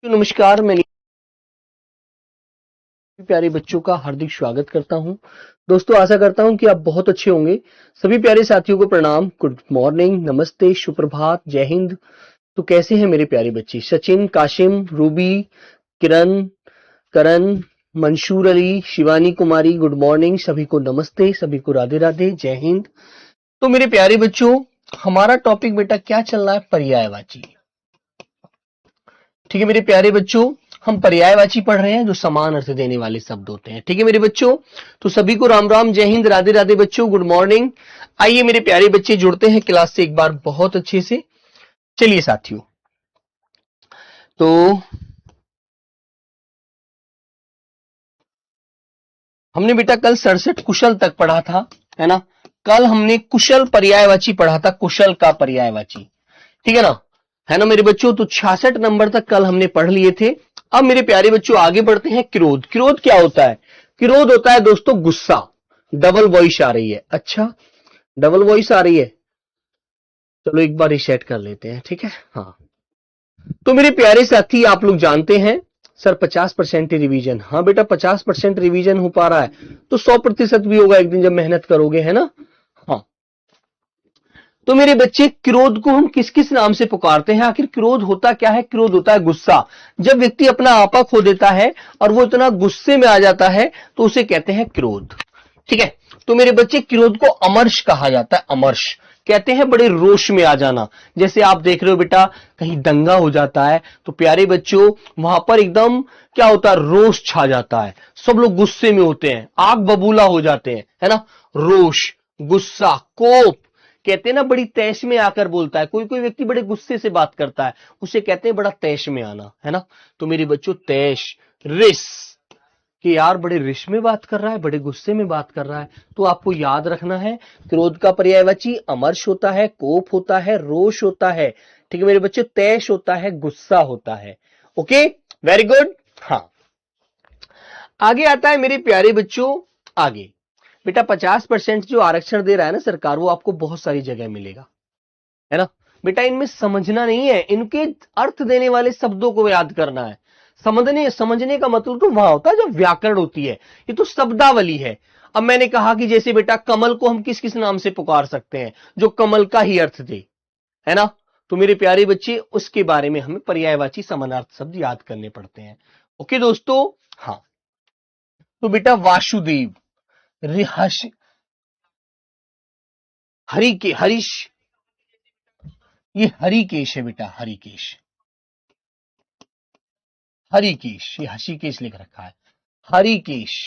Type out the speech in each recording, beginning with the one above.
नमस्कार। मैं प्यारे बच्चों का हार्दिक स्वागत करता हूं। दोस्तों, आशा करता हूं कि आप बहुत अच्छे होंगे। सभी प्यारे साथियों को प्रणाम, गुड मॉर्निंग, नमस्ते, सुप्रभात, जय हिंद। तो कैसे हैं मेरे प्यारे बच्चे? सचिन, काशिम, रूबी, किरण, करण, मंशूर अली, शिवानी कुमारी, गुड मॉर्निंग। सभी को नमस्ते, सभी को राधे राधे, जय हिंद। तो मेरे प्यारे बच्चों, हमारा टॉपिक बेटा क्या चल रहा है? पर्यायवाची। ठीक है मेरे प्यारे बच्चों, हम पर्यायवाची पढ़ रहे हैं जो समान अर्थ देने वाले शब्द होते हैं। ठीक है मेरे बच्चों, तो सभी को राम राम, जय हिंद, राधे राधे बच्चों, गुड मॉर्निंग। आइए मेरे प्यारे बच्चे जुड़ते हैं क्लास से एक बार बहुत अच्छे से। चलिए साथियों, तो हमने बेटा कल 67 कुशल तक पढ़ा था, है ना। कल हमने कुशल पर्यायवाची पढ़ा था, कुशल का पर्यायवाची। ठीक है ना मेरे बच्चों। तो 66 नंबर तक कल हमने पढ़ लिए थे। अब मेरे प्यारे बच्चों आगे बढ़ते हैं। क्रोध, क्रोध क्या होता है? क्रोध होता है दोस्तों गुस्सा। डबल वॉइस आ रही है। अच्छा, डबल वॉइस आ रही है। चलो एक बार रिसेट कर लेते हैं, ठीक है। हाँ, तो मेरे प्यारे साथी, आप लोग जानते हैं सर 50% रिवीजन। हाँ बेटा, 50% रिवीजन हो पा रहा है तो 100% भी होगा एक दिन जब मेहनत करोगे, है ना। हाँ, तो मेरे बच्चे, क्रोध को हम किस किस नाम से पुकारते हैं? आखिर क्रोध होता क्या है? क्रोध होता है गुस्सा। जब व्यक्ति अपना आपा खो देता है और वो इतना गुस्से में आ जाता है तो उसे कहते हैं क्रोध। ठीक है, तो मेरे बच्चे, क्रोध को अमर्ष कहा जाता है। अमर्ष कहते हैं बड़े रोष में आ जाना। जैसे आप देख रहे हो बेटा, कहीं दंगा हो जाता है तो प्यारे बच्चों वहां पर एकदम क्या होता है? रोष छा जाता है, सब लोग गुस्से में होते हैं, आग बबूला हो जाते हैं, है ना। रोष, गुस्सा, कोप, कहते हैं ना बड़ी तैश में आकर बोलता है। कोई कोई व्यक्ति बड़े गुस्से से बात करता है, उसे कहते हैं बड़ा तैश में आना, है ना। तो मेरे बच्चों, तैश, रिस, कि यार बड़े रिश में बात कर रहा है, बड़े गुस्से में बात कर रहा है। तो आपको याद रखना है, क्रोध का पर्यायवाची अमर्ष होता है, कोप होता है, रोष होता है। ठीक है मेरे बच्चों, तैश होता है, गुस्सा होता है। Okay, very good. हाँ, आगे आता है मेरे प्यारे बच्चों। आगे बेटा, 50% जो आरक्षण दे रहा है ना सरकार, वो आपको बहुत सारी जगह मिलेगा, है ना। बेटा इनमें समझना नहीं है, इनके अर्थ देने वाले शब्दों को याद करना है। समझने समझने का मतलब तो वहां होता है जब व्याकरण होती है। ये तो शब्दावली है। अब मैंने कहा कि जैसे बेटा, कमल को हम किस किस नाम से पुकार सकते हैं जो कमल का ही अर्थ दे, है ना। तो मेरे प्यारे बच्चे, उसके बारे में हमें पर्यायवाची समानार्थ शब्द याद करने पड़ते हैं। ओके दोस्तों। हाँ, तो बेटा वासुदेव, हर्ष, हरि के हरीश, ये हरिकेश है बेटा, हरिकेश, हरिकेश, ये हशिकेश लिख रखा है। हरिकेश,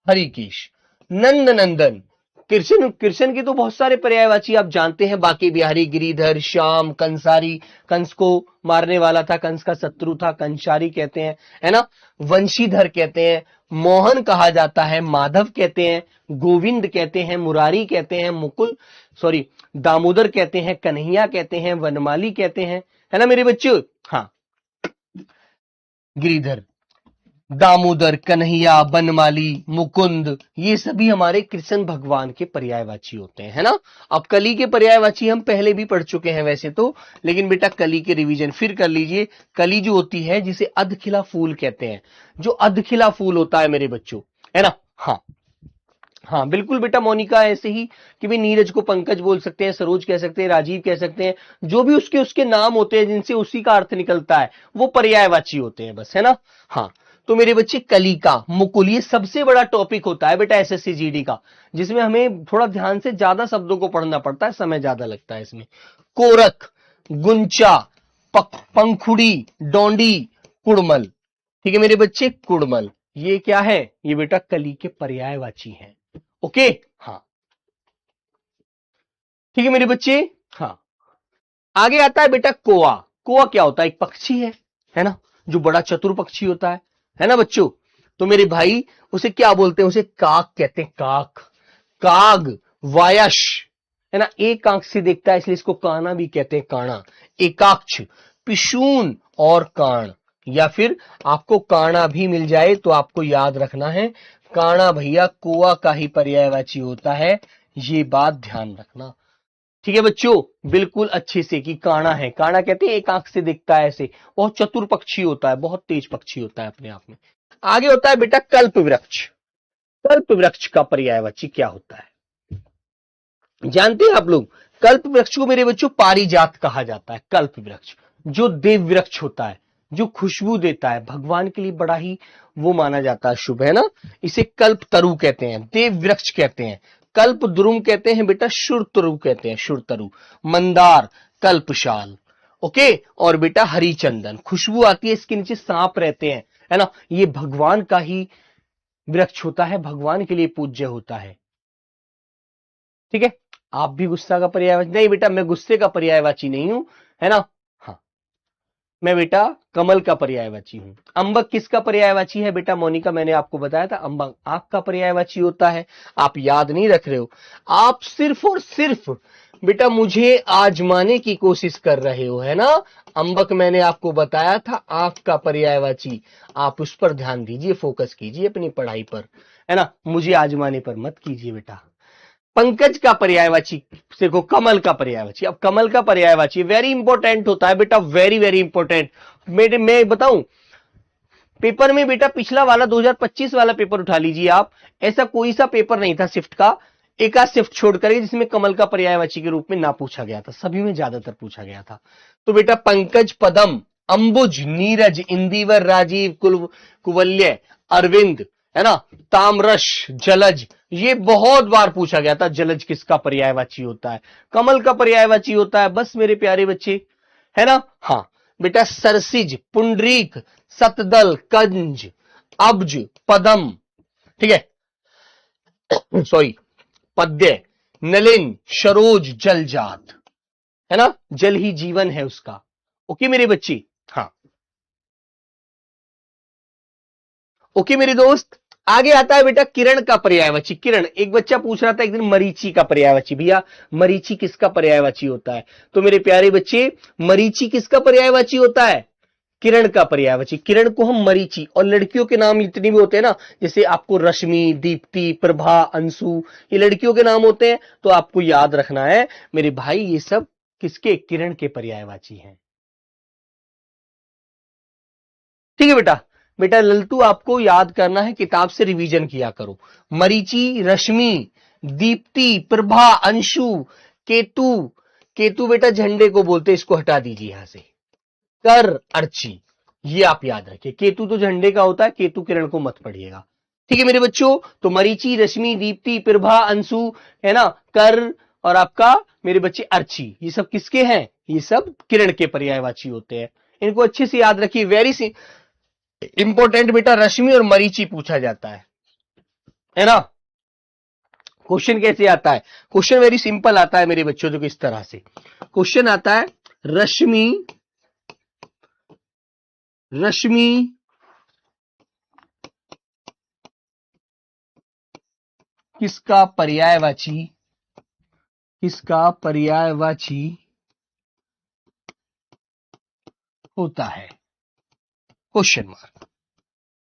हरिकेश, नंद नंदन, कृष्ण, कृष्ण के तो बहुत सारे पर्यायवाची आप जानते हैं। बाकी बिहारी, गिरिधर, श्याम, कंसारी, कंस को मारने वाला था, कंस का शत्रु था, कंसारी कहते हैं, है ना। वंशीधर कहते हैं, मोहन कहा जाता है, माधव कहते हैं, गोविंद कहते हैं, मुरारी कहते हैं, मुकुल, सॉरी, दामोदर कहते हैं, कन्हैया कहते हैं, वनमाली कहते हैं, है ना मेरे बच्चों। हाँ, गिरिधर, दामोदर, कन्हैया, बनमाली, मुकुंद, ये सभी हमारे कृष्ण भगवान के पर्यायवाची होते हैं, है ना। अब कली के पर्यायवाची हम पहले भी पढ़ चुके हैं वैसे तो, लेकिन बेटा कली के रिवीजन फिर कर लीजिए। कली जो होती है जिसे अधखिला फूल कहते हैं, जो अधखिला फूल होता है मेरे बच्चों, है ना। हाँ, हाँ बिल्कुल बेटा, मोनिका ऐसे ही कि भाई नीरज को पंकज बोल सकते हैं, सरोज कह सकते हैं, राजीव कह सकते हैं, जो भी उसके उसके नाम होते हैं जिनसे उसी का अर्थ निकलता है वो पर्यायवाची होते हैं, बस, है ना। हाँ, तो मेरे बच्चे, कलिका, मुकुल, ये सबसे बड़ा टॉपिक होता है बेटा एसएससी जीडी का, जिसमें हमें थोड़ा ध्यान से ज्यादा शब्दों को पढ़ना पड़ता है, समय ज्यादा लगता है इसमें। कोरक, गुंचा, पंखुड़ी, डोंडी, कुड़मल। ठीक है मेरे बच्चे, कुड़मल, ये क्या है? ये बेटा कली के पर्यायवाची हैं। ओके। हाँ, ठीक है मेरे बच्चे। हाँ, आगे आता है बेटा कोआ। कोआ क्या होता है? एक पक्षी है ना, जो बड़ा चतुर पक्षी होता है ना बच्चों। तो मेरे भाई, उसे क्या बोलते हैं? उसे काक कहते हैं, काक, काग, वायश, है ना, एक आंख से देखता है इसलिए इसको काना भी कहते हैं, काना, एकाक्ष, पिशून और काण, या फिर आपको काना भी मिल जाए तो आपको याद रखना है, काना भैया कोआ का ही पर्यायवाची होता है, ये बात ध्यान रखना। ठीक है बच्चों, बिल्कुल अच्छे से कि काणा है, काणा कहते हैं एक आंख से दिखता है ऐसे, बहुत चतुर पक्षी होता है, बहुत तेज पक्षी होता है अपने आप में। आगे होता है बेटा कल्प वृक्ष। कल्प वृक्ष का पर्यायवाची क्या होता है जानते हैं आप लोग? कल्प वृक्ष को मेरे बच्चों पारिजात कहा जाता है। कल्प वृक्ष जो देव वृक्ष होता है, जो खुशबू देता है, भगवान के लिए बड़ा ही वो माना जाता है शुभ, है ना। इसे कल्प तरु कहते हैं, देव वृक्ष कहते हैं, कल्प द्रुम कहते हैं बेटा, शुर तरु कहते हैं, शुर तरु, मंदार, कल्पशाल, ओके। और बेटा हरी चंदन, खुशबू आती है, इसके नीचे सांप रहते हैं, है ना। ये भगवान का ही वृक्ष होता है, भगवान के लिए पूज्य होता है, ठीक है। आप भी गुस्सा का पर्यायवाची नहीं बेटा, मैं गुस्से का पर्यायवाची नहीं हूं, है ना। हाँ, मैं बेटा कमल का पर्यायवाची हूं। अंबक किसका पर्यायवाची है बेटा मोनिका? मैंने आपको बताया था अंबक आंख का पर्यायवाची होता है। आप याद नहीं रख रहे हो, आप सिर्फ और सिर्फ बेटा मुझे आजमाने की कोशिश कर रहे हो, है ना। अंबक मैंने आपको बताया था आंख का पर्यायवाची, आप उस पर ध्यान दीजिए, फोकस कीजिए अपनी पढ़ाई पर, है ना। मुझे आजमाने पर मत कीजिए बेटा। पंकज का पर्यायवाची देखो, कमल का पर्यायवाची। अब कमल का पर्यायवाची वेरी इंपॉर्टेंट होता है बेटा, वेरी वेरी इंपॉर्टेंट। मैं बताऊं पेपर में बेटा, पिछला वाला 2025 वाला पेपर उठा लीजिए आप, ऐसा कोई सा पेपर नहीं था शिफ्ट का, एक आध शिफ्ट छोड़कर जिसमें कमल का पर्यायवाची के रूप में ना पूछा गया था, सभी में ज्यादातर पूछा गया था। तो बेटा पंकज, पदम, अंबुज, नीरज, इंदिवर, राजीव, कुवल्य, अरविंद, है ना, तामरस, जलज, ये बहुत बार पूछा गया था। जलज किसका पर्यायवाची होता है? कमल का पर्यायवाची होता है, बस मेरे प्यारे बच्चे, है ना। हाँ बेटा सरसिज, पुंडरीक, सतदल, कंज, अब्ज, पदम, ठीक है सॉरी, पद्य, नलिन, सरोज, जलजात, है ना, जल ही जीवन है उसका। ओके मेरे बच्चे, हाँ ओके मेरे दोस्त। आगे आता है बेटा किरण का पर्यायवाची। किरण, एक बच्चा पूछ रहा था एक दिन मरीची का पर्यायवाची, भैया मरीची किसका पर्यायवाची होता है? तो मेरे प्यारे बच्चे, मरीची किसका पर्यायवाची होता है? किरण का पर्यायवाची। किरण को हम मरीची, और लड़कियों के नाम इतने भी होते हैं ना, जैसे आपको रश्मि, दीप्ति, प्रभा, अंशु, ये लड़कियों के नाम होते हैं, तो आपको याद रखना है मेरे भाई, ये सब किसके? किरण के पर्यायवाची हैं, ठीक है बेटा। बेटा ललतू आपको याद करना है, किताब से रिवीजन किया करो। मरीची, रश्मि, दीप्ति, प्रभा, अंशु, केतु, केतु बेटा झंडे को बोलते, इसको हटा दीजिए यहां से, कर, अर्ची, ये आप याद रखिए। केतु तो झंडे का होता है, केतु किरण को मत पढ़िएगा, ठीक है मेरे बच्चों। तो मरीची, रश्मि, दीप्ति, प्रभा, अंशु, है ना, कर, और आपका मेरे बच्चे अर्ची, ये सब किसके हैं? ये सब किरण के पर्यायवाची होते हैं। इनको अच्छे से याद रखिए, वेरी इंपॉर्टेंट बेटा। रश्मि और मरीची पूछा जाता है ना। क्वेश्चन कैसे आता है? क्वेश्चन वेरी सिंपल आता है मेरे बच्चों, देखो इस तरह से क्वेश्चन आता है, रश्मि, रश्मि किसका पर्यायवाची, किसका पर्यायवाची होता है? क्वेश्चन मार्क,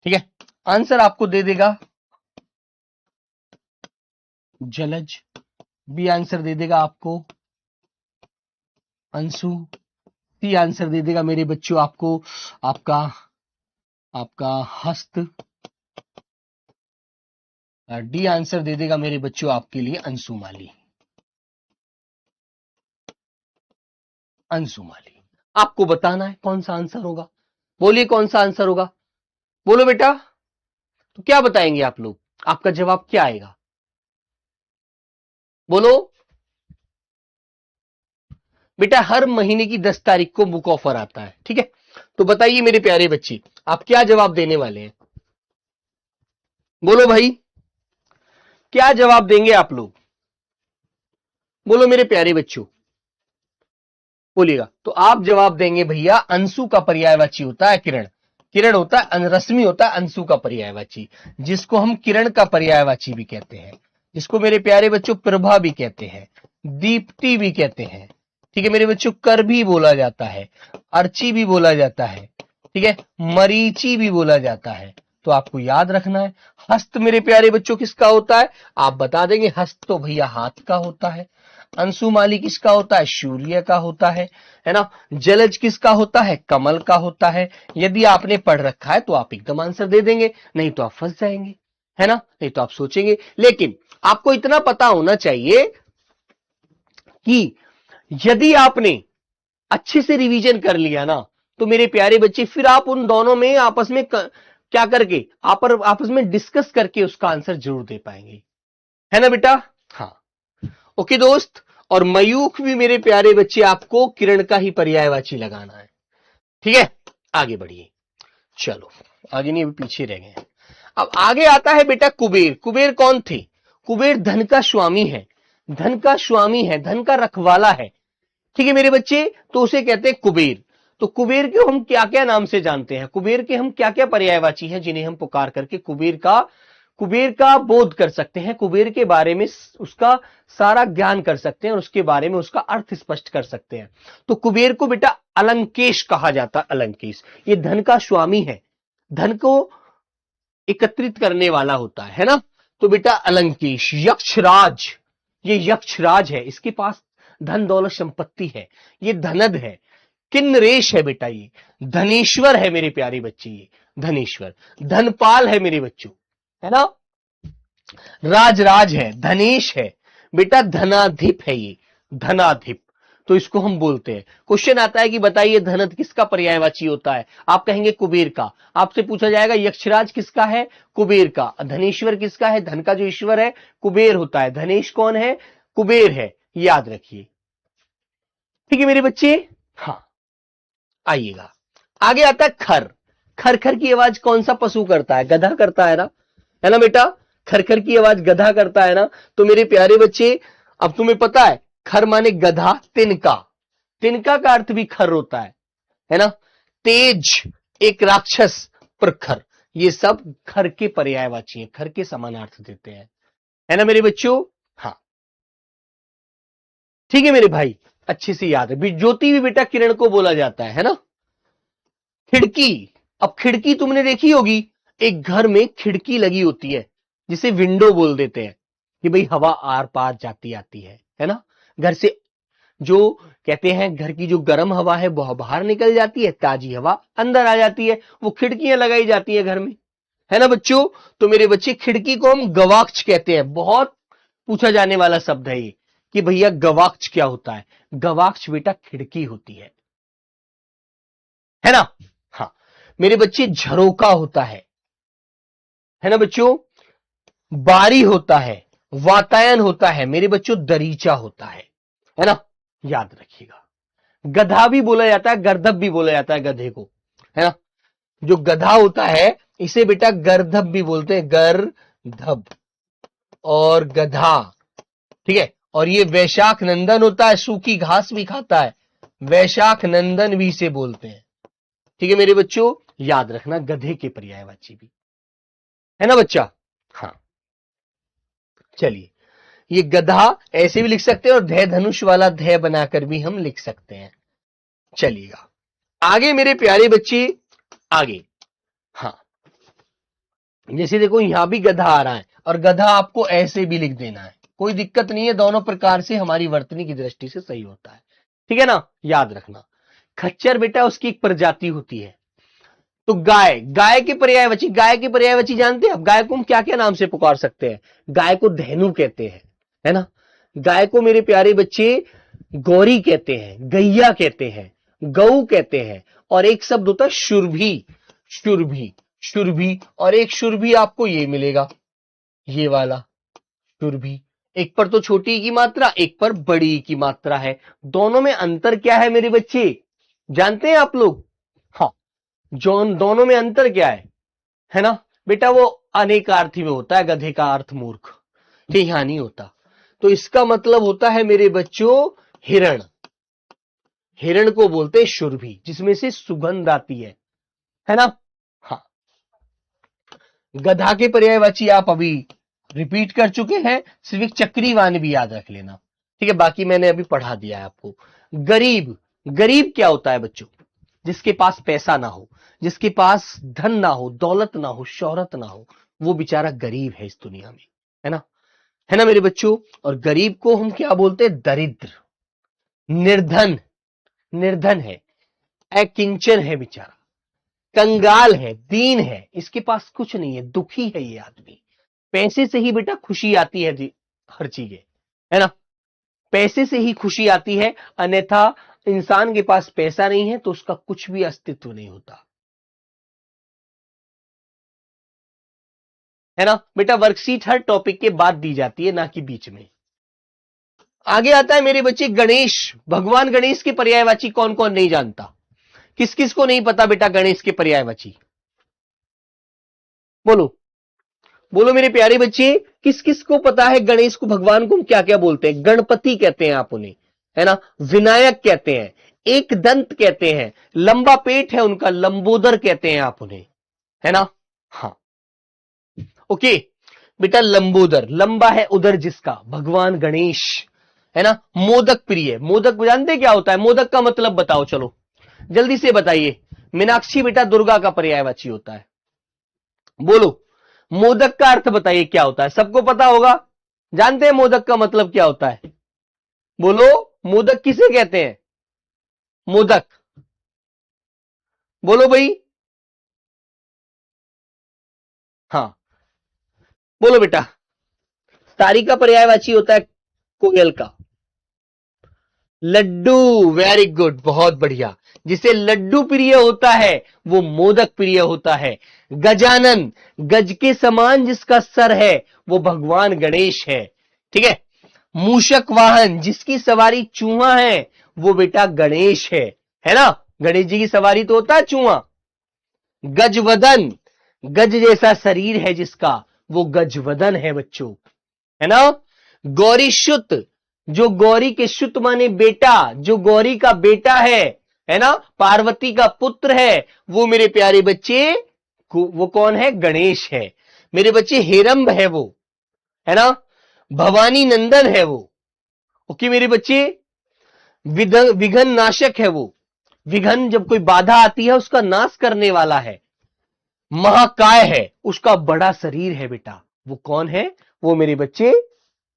ठीक है। आंसर आपको दे देगा जलज, बी आंसर दे देगा आपको अंशु, सी आंसर दे देगा मेरे बच्चों आपको आपका आपका हस्त, डी आंसर दे देगा मेरे बच्चों आपके लिए अंशुमाली, अंशुमाली। आपको बताना है कौन सा आंसर होगा, बोलिए कौन सा आंसर होगा, बोलो बेटा। तो क्या बताएंगे आप लोग, आपका जवाब क्या आएगा, बोलो बेटा। हर महीने की 10 तारीख को बुक ऑफर आता है, ठीक है। तो बताइए मेरे प्यारे बच्चे, आप क्या जवाब देने वाले हैं, बोलो भाई, क्या जवाब देंगे आप लोग, बोलो मेरे प्यारे बच्चों, बोलिएगा। तो आप जवाब देंगे भैया अंशु का पर्यायवाची होता है किरण, किरण होता है, रश्मि होता है अंशु का पर्यायवाची, जिसको हम किरण का पर्यायवाची भी कहते हैं, जिसको मेरे प्यारे बच्चों प्रभा भी कहते हैं, दीप्ति भी कहते हैं, ठीक है मेरे बच्चों, कर भी बोला जाता है, अर्ची भी बोला जाता है, ठीक है, मरीची भी बोला जाता है। तो आपको याद रखना है, हस्त मेरे प्यारे बच्चों किसका होता है? आप बता देंगे हस्त तो भैया हाथ का होता है। अंशुमाली किसका होता है? सूर्य का होता है ना। जलज किसका होता है? कमल का होता है। यदि आपने पढ़ रखा है तो आप एकदम आंसर दे देंगे, नहीं तो आप फंस जाएंगे, है ना, नहीं तो आप सोचेंगे। लेकिन आपको इतना पता होना चाहिए कि यदि आपने अच्छे से रिवीजन कर लिया ना, तो मेरे प्यारे बच्चे फिर आप उन दोनों में आपस में क्या करके आपस में डिस्कस करके उसका आंसर जरूर दे पाएंगे, है ना बेटा। हाँ, ओके दोस्त। और मयूख भी मेरे प्यारे बच्चे आपको किरण का ही पर्यायवाची लगाना है, ठीक है। आगे बढ़िए, चलो आगे नहीं, अभी पीछे रह गए। अब आगे आता है बेटा कुबेर। कुबेर कौन थे? कुबेर धन का स्वामी है, धन का स्वामी है, धन का रखवाला है, ठीक है मेरे बच्चे। तो उसे कहते हैं कुबेर। तो कुबेर के हम क्या क्या नाम से जानते हैं, कुबेर के हम क्या क्या पर्यायवाची हैं जिन्हें हम पुकार करके कुबेर का बोध कर सकते हैं, कुबेर के बारे में उसका सारा ज्ञान कर सकते हैं और उसके बारे में उसका अर्थ स्पष्ट कर सकते हैं। तो कुबेर को बेटा अलंकेश कहा जाता है। अलंकेश ये धन का स्वामी है, धन को एकत्रित करने वाला होता है ना। तो बेटा अलंकेश। यक्षराज, ये यक्षराज है, इसके पास धन दौलत संपत्ति है, ये धनद है। किन्नरेश है बेटा, ये धनेश्वर है मेरे प्यारे बच्चे, ये धनेश्वर। धनपाल है मेरे बच्चों, है ना। राज है, धनेश है बेटा, धनाधिप है ये, धनाधिप। तो इसको हम बोलते हैं। क्वेश्चन आता है कि बताइए धनद किसका पर्यायवाची होता है? आप कहेंगे कुबेर का। आपसे पूछा जाएगा यक्षराज किसका है? कुबेर का। धनेश्वर किसका है? धन का जो ईश्वर है कुबेर होता है। धनेश कौन है? कुबेर है, याद रखिए, ठीक है मेरे बच्चे। हाँ, आइएगा, आगे आता है खर। खर की आवाज कौन सा पशु करता है? गधा करता है ना, है ना बेटा। खर की आवाज गधा करता है ना। तो मेरे प्यारे बच्चे, अब तुम्हें पता है खर माने गधा, तिनका, तिनका का अर्थ भी खर होता है ना। तेज, एक राक्षस, प्रखर, ये सब खर के पर्यायवाची हैं, खर के समानार्थ देते हैं, है ना मेरे बच्चों। हाँ, ठीक है मेरे भाई, अच्छे से याद है। ज्योति भी बेटा किरण को बोला जाता है ना। खिड़की, अब खिड़की तुमने देखी होगी, एक घर में खिड़की लगी होती है जिसे विंडो बोल देते हैं कि भाई हवा आर पार जाती आती है ना। घर से जो कहते हैं घर की जो गर्म हवा है वह बाहर निकल जाती है, ताजी हवा अंदर आ जाती है, वो खिड़कियां लगाई जाती है घर में, है ना बच्चों। तो मेरे बच्चे खिड़की को हम गवाक्ष कहते हैं। बहुत पूछा जाने वाला शब्द है ये कि भैया गवाक्ष क्या होता है? गवाक्ष बेटा खिड़की होती है ना। हाँ मेरे बच्चे, झरोका होता है ना बच्चों। बारी होता है, वातायन होता है मेरे बच्चों, दरीचा होता है ना, याद रखिएगा। गधा भी बोला जाता है, गर्दभ भी बोला जाता है गधे को, है ना। जो गधा होता है इसे बेटा गर्दभ भी बोलते हैं, गर्दभ और गधा, ठीक है। और ये वैशाख नंदन होता है, सूखी घास भी खाता है, वैशाख नंदन भी इसे बोलते हैं, ठीक है मेरे बच्चों। याद रखना गधे के पर्यायवाची भी, है ना बच्चा। हाँ, चलिए, ये गधा ऐसे भी लिख सकते हैं और धय धनुष वाला धय बनाकर भी हम लिख सकते हैं। चलिएगा आगे मेरे प्यारे बच्चे, आगे। हाँ, जैसे देखो यहां भी गधा आ रहा है और गधा आपको ऐसे भी लिख देना है, कोई दिक्कत नहीं है, दोनों प्रकार से हमारी वर्तनी की दृष्टि से सही होता है, ठीक है ना। याद रखना खच्चर बेटा उसकी एक प्रजाति होती है। तो गाय, गाय के पर्यायवाची, गाय के पर्यायवाची जानते हैं आप? गाय को हम क्या क्या नाम से पुकार सकते हैं? गाय को धेनु कहते हैं, है ना। गाय को मेरे प्यारे बच्चे गौरी कहते हैं, गैया कहते हैं, गऊ कहते हैं, और एक शब्द होता है शुरभी, शुरभी, शुरभी। और एक शुरभी आपको ये मिलेगा, ये वाला शुरभी। एक पर तो छोटी की मात्रा, एक पर बड़ी की मात्रा है। दोनों में अंतर क्या है मेरे बच्चे, जानते हैं आप लोग? हाँ, जॉन, दोनों में अंतर क्या है ना बेटा। वो अनेकार्थी में होता है, गधे का अर्थ मूर्ख, ठीक, यहां नहीं होता। तो इसका मतलब होता है मेरे बच्चों हिरण। हिरण को बोलते हैं शुरभी, जिसमें से सुगंध आती है ना। हाँ, गधा के पर्यायवाची आप अभी रिपीट कर चुके हैं, सिर्फ एक चक्रीवान भी याद रख लेना, ठीक है, बाकी मैंने अभी पढ़ा दिया है आपको। गरीब, गरीब क्या होता है बच्चों? जिसके पास पैसा ना हो, जिसके पास धन ना हो, दौलत ना हो, शोहरत ना हो, वो बेचारा गरीब है इस दुनिया में, है ना। है ना मेरे बच्चों। और गरीब को हम क्या बोलते हैं? दरिद्र, निर्धन, निर्धन है, अकिंचन है बेचारा, कंगाल है, दीन है, इसके पास कुछ नहीं है, दुखी है ये आदमी। पैसे से ही बेटा खुशी आती है जी, हर चीजें, है ना। पैसे से ही खुशी आती है, अन्यथा इंसान के पास पैसा नहीं है तो उसका कुछ भी अस्तित्व नहीं होता, है ना बेटा। वर्कशीट हर टॉपिक के बाद दी जाती है, ना कि बीच में। आगे आता है मेरे बच्चे गणेश। भगवान गणेश के पर्यायवाची कौन कौन नहीं जानता? किस किस को नहीं पता बेटा गणेश के पर्यायवाची? बोलो, बोलो मेरे प्यारे बच्चे, किस किस को पता है गणेश को, भगवान को हम क्या क्या बोलते हैं? गणपति कहते हैं आप उन्हें, है ना। विनायक कहते हैं, एक दंत कहते हैं, लंबा पेट है उनका, लंबोदर कहते हैं आप उन्हें, है ना। हाँ, ओके बेटा, लंबोदर, लंबा है उदर जिसका, भगवान गणेश, है ना। मोदक प्रिय, मोदक जानते क्या होता है? मोदक का मतलब बताओ, चलो जल्दी से बताइए। मीनाक्षी बेटा दुर्गा का पर्यायवाची होता है, बोलो। मोदक का अर्थ बताइए क्या होता है, सबको पता होगा, जानते हैं मोदक का मतलब क्या होता है? बोलो, मोदक किसे कहते हैं? मोदक, बोलो भाई। हाँ, बोलो बेटा। तारी का पर्यायवाची होता है कोयल का। लड्डू, वेरी गुड, बहुत बढ़िया। जिसे लड्डू प्रिय होता है वो मोदक प्रिय होता है। गजानन, गज के समान जिसका सर है वो भगवान गणेश है, ठीक है। मूषक वाहन, जिसकी सवारी चूहा है वो बेटा गणेश है ना। गणेश जी की सवारी तो होता है चूहा। गजवदन, गज जैसा शरीर है जिसका, वो गजवदन है बच्चों, है ना। गौरी शुत, जो गौरी के शुत माने बेटा, जो गौरी का बेटा है ना, पार्वती का पुत्र है, वो मेरे प्यारे बच्चे, वो कौन है? गणेश है मेरे बच्चे। हेरंब है वो, है ना। भवानी नंदन है वो, ओके मेरे बच्चे। विघन नाशक है वो, विघन जब कोई बाधा आती है उसका नाश करने वाला है। महाकाय है, उसका बड़ा शरीर है बेटा, वो कौन है? वो मेरे बच्चे